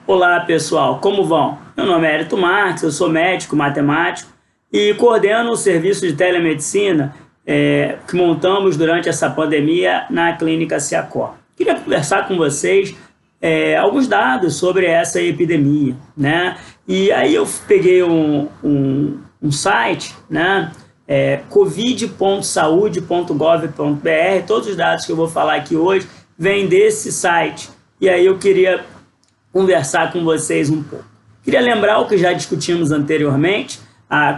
Olá pessoal, como vão? Meu nome é Hérito Marques, eu sou médico, matemático e coordeno o serviço de telemedicina que montamos durante essa pandemia na Clínica Siacor. Queria conversar com vocês alguns dados sobre essa epidemia, né? E aí eu peguei um site, né? covid.saude.gov.br. Todos os dados que eu vou falar aqui hoje vêm desse site. E aí eu queria conversar com vocês um pouco. Queria lembrar o que já discutimos anteriormente.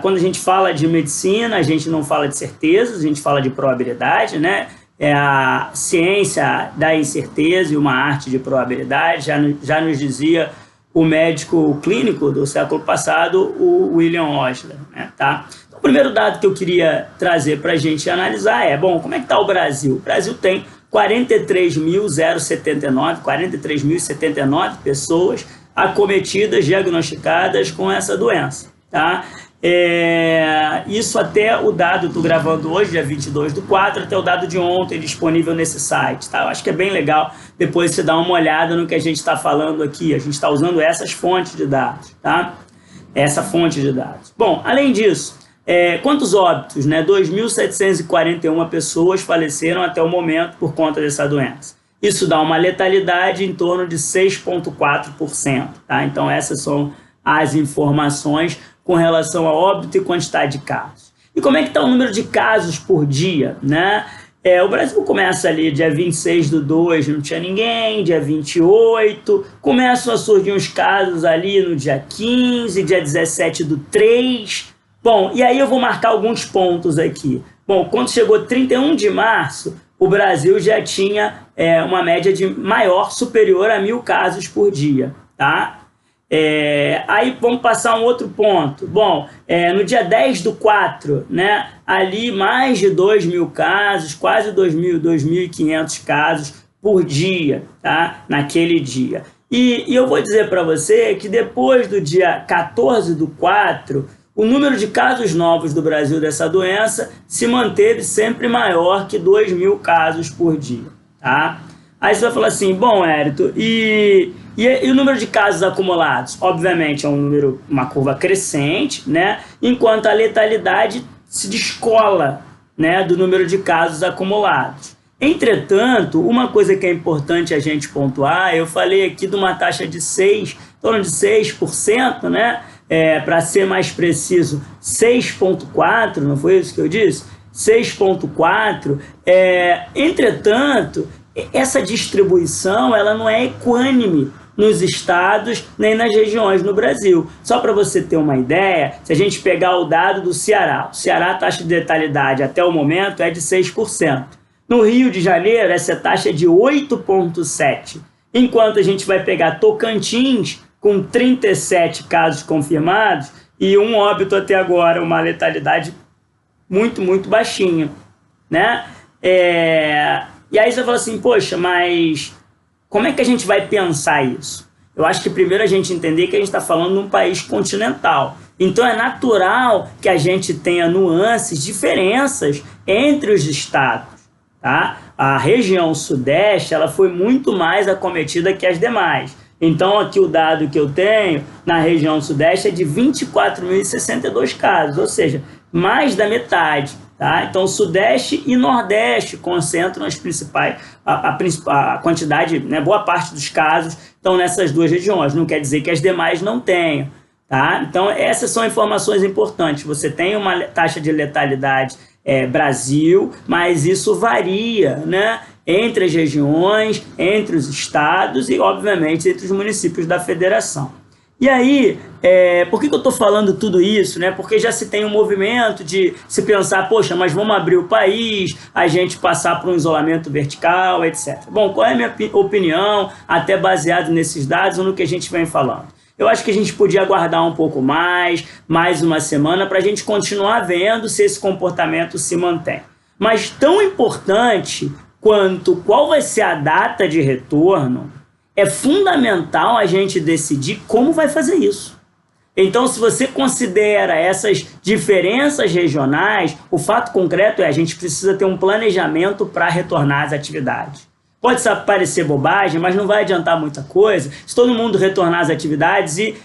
Quando a gente fala de medicina, a gente não fala de certezas, a gente fala de probabilidade, né? É a ciência da incerteza e uma arte de probabilidade. Já nos dizia o médico clínico do século passado, o William Osler, né? Tá? Então, o primeiro dado que eu queria trazer para a gente analisar como é que está o Brasil? O Brasil tem 43.079 pessoas acometidas, diagnosticadas com essa doença, tá? Isso até o dado, estou gravando hoje, dia 22/4, até o dado de ontem disponível nesse site, tá? Eu acho que é bem legal depois você dar uma olhada no que a gente está falando aqui. A gente está usando essas fontes de dados, tá? Essa fonte de dados. Bom, além disso, quantos óbitos, né? 2.741 pessoas faleceram até o momento por conta dessa doença. Isso dá uma letalidade em torno de 6,4%, tá? Então essas são as informações com relação a óbito e quantidade de casos. E como é que está o número de casos por dia, né? O Brasil começa ali dia 26/2, não tinha ninguém, dia 28, começam a surgir uns casos ali no dia 15, dia 17/3. Bom, e aí eu vou marcar alguns pontos aqui. Bom, quando chegou 31 de março, o Brasil já tinha uma média de superior a 1.000 casos por dia, tá? Aí vamos passar um outro ponto. Bom, no dia 10/4, né, ali mais de 2.000 casos, quase 2.500 casos por dia, tá? Naquele dia. E eu vou dizer para você que depois do dia 14/4, o número de casos novos do Brasil dessa doença se manteve sempre maior que 2.000 casos por dia, tá? Aí você vai falar assim, bom, Hérito, e o número de casos acumulados? Obviamente é uma curva crescente, né? Enquanto a letalidade se descola, né, do número de casos acumulados. Entretanto, uma coisa que é importante a gente pontuar, eu falei aqui de uma taxa de 6, em torno de 6%, né? Para ser mais preciso, 6,4%, não foi isso que eu disse? 6,4%. Entretanto, essa distribuição ela não é equânime nos estados nem nas regiões no Brasil. Só para você ter uma ideia, se a gente pegar o dado do Ceará, a taxa de letalidade até o momento é de 6%. No Rio de Janeiro, essa taxa é de 8,7%. Enquanto a gente vai pegar Tocantins, com 37 casos confirmados e um óbito até agora, uma letalidade muito, muito baixinha, né? E aí você fala assim, poxa, mas como é que a gente vai pensar isso? Eu acho que primeiro a gente entender que a gente está falando de um país continental. Então é natural que a gente tenha nuances, diferenças entre os estados, tá? A região sudeste ela foi muito mais acometida que as demais. Então aqui o dado que eu tenho na região sudeste é de 24.062 casos, ou seja, mais da metade. Tá? Então, Sudeste e Nordeste concentram as principais, a quantidade, né, boa parte dos casos estão nessas duas regiões. Não quer dizer que as demais não tenham. Tá? Então, essas são informações importantes. Você tem uma taxa de letalidade Brasil, mas isso varia, né, entre as regiões, entre os estados e, obviamente, entre os municípios da federação. E aí, por que eu estou falando tudo isso? Né? Porque já se tem um movimento de se pensar, poxa, mas vamos abrir o país, a gente passar por um isolamento vertical, etc. Bom, qual é a minha opinião, até baseado nesses dados ou no que a gente vem falando? Eu acho que a gente podia aguardar um pouco mais uma semana, para a gente continuar vendo se esse comportamento se mantém. Mas tão importante quanto qual vai ser a data de retorno, é fundamental a gente decidir como vai fazer isso. Então, se você considera essas diferenças regionais, o fato concreto é a gente precisa ter um planejamento para retornar às atividades. Pode parecer bobagem, mas não vai adiantar muita coisa se todo mundo retornar às atividades e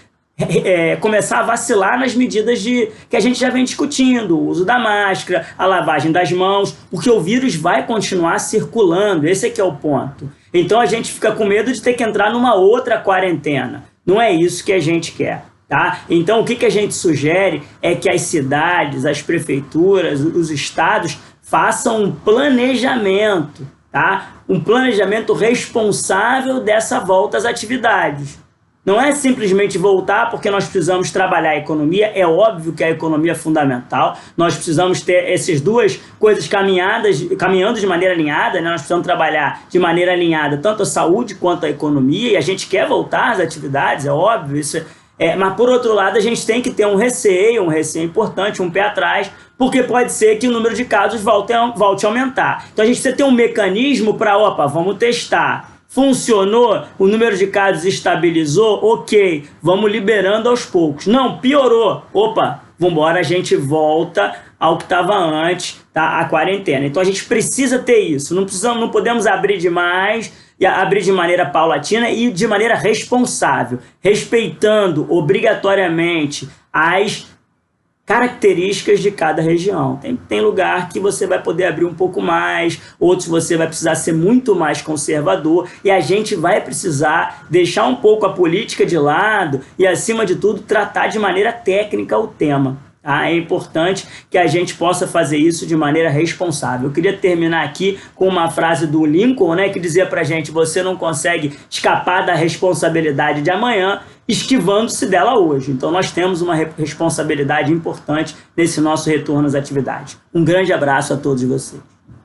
começar a vacilar nas medidas que a gente já vem discutindo, o uso da máscara, a lavagem das mãos, porque o vírus vai continuar circulando, esse é que é o ponto. Então a gente fica com medo de ter que entrar numa outra quarentena. Não é isso que a gente quer. Tá? Então o que a gente sugere é que as cidades, as prefeituras, os estados façam um planejamento, tá? Um planejamento responsável dessa volta às atividades. Não é simplesmente voltar porque nós precisamos trabalhar a economia, é óbvio que a economia é fundamental, nós precisamos ter essas duas coisas caminhando de maneira alinhada, né? Nós precisamos trabalhar de maneira alinhada tanto a saúde quanto a economia, e a gente quer voltar às atividades, é óbvio, isso mas por outro lado a gente tem que ter um receio importante, um pé atrás, porque pode ser que o número de casos volte a aumentar. Então a gente precisa ter um mecanismo para, vamos testar. Funcionou? O número de casos estabilizou? Ok, vamos liberando aos poucos. Não, piorou. Vamos embora, a gente volta ao que estava antes, tá? A quarentena. Então a gente precisa ter isso. Não podemos abrir demais, e abrir de maneira paulatina e de maneira responsável, respeitando obrigatoriamente as características de cada região. Tem lugar que você vai poder abrir um pouco mais, outros você vai precisar ser muito mais conservador, e a gente vai precisar deixar um pouco a política de lado e, acima de tudo, tratar de maneira técnica o tema. É importante que a gente possa fazer isso de maneira responsável. Eu queria terminar aqui com uma frase do Lincoln, né, que dizia pra gente: você não consegue escapar da responsabilidade de amanhã esquivando-se dela hoje. Então nós temos uma responsabilidade importante nesse nosso retorno às atividades. Um grande abraço a todos vocês.